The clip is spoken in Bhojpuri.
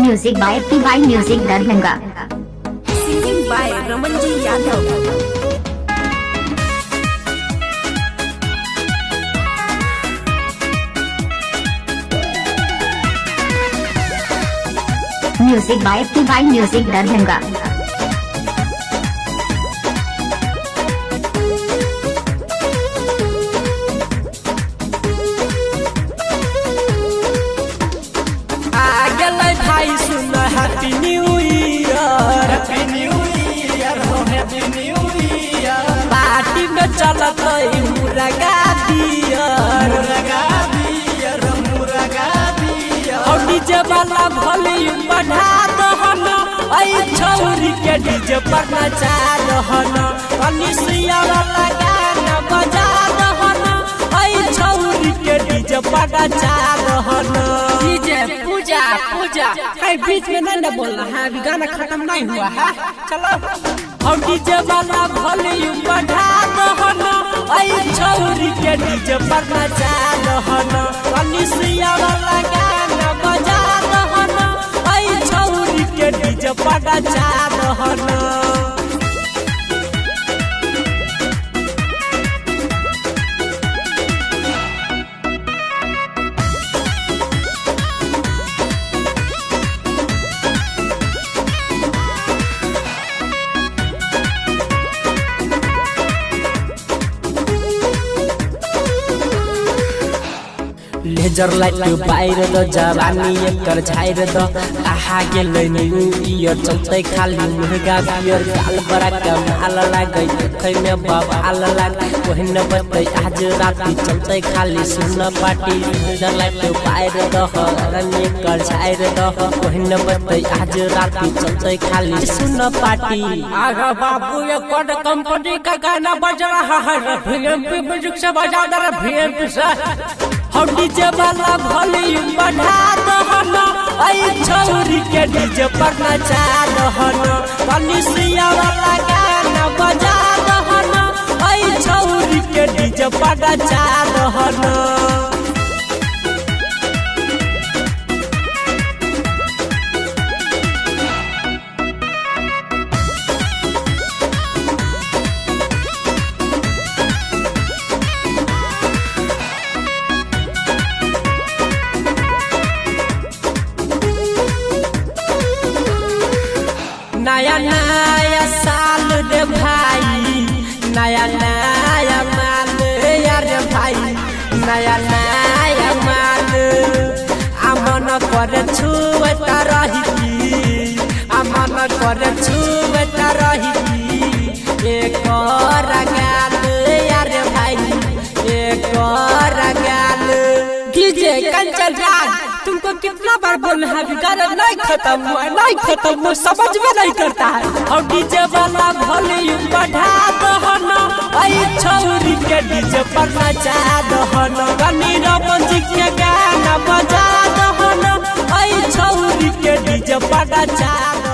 Music by PY music Darbhanga. Singing by Raman ji Yadav. Music by PY music Darbhanga. भाई सुन happy new year, happy new year, happy new year. Party में चलत मुर्गा बियर, मुर्गा बियर, मुर्गा बियर। और डीजे वाला वॉल्यूम बढ़ा दहन, आई छौरी के डीजे पर नचा दहन। कनिसिया वाला गाना बजा दहन, आई छौरी के डीजे पर नचा दहन। पूजा पूजा है बीच में नहीं बोलना है, अभी गाना खत्म नहीं हुआ है। चलो हम डीजे वाला वॉल्यूम बढ़ा दहन, आई छौरी के डीजे पर नचा दहन। कनिसिया वाला गाना बजा दहन, आई छौरी के डीजे पर नचा दहन। लेजर लाइट बाहर द जवानी एकर झायर द कहा गेलै न्यू ईयर। चलते खाली मुर्गा बियर, गाल बड़ा कमाल लागे देखे में बवाल लागे। ओहन बते आज राती चलते खाली सुन पार्टी। लेजर लाइट बाहर द जवानी एकर झायर द ओहन बते आज राती चलते खाली सुन पार्टी। आगा बाबू ये कोड कंपनी का गाना बज रहा है, VMP म्यूजिक से बजा दे VMP से। हम डीजे वाला वॉल्यूम बढ़ा दहन, आई छौरी के डीजे पर नचा दहन। कनिसिया वाला गाना बजा दहन, आई छौरी के डीजे पर नचा दहन। नया नया साल रे भाई, नया नया माल यार भाई, नया नया माल। अमन करे छुवता रही, अमन करे छुवता रही। एक और गाल यार भाई, एक और गाल। डीजे कंचन राज तुमको कितना बार बोलना है, गाना नहीं खत्म हुआ, नहीं खत्म हुआ, समझ में नहीं करता है। और डीजे वाला वॉल्यूम बढ़ा दहन, आई छौरी के डीजे पर नचा दहन। गनी रमन जी के गाना बजा दहन, आई छौरी के डीजे पर नचा दहन।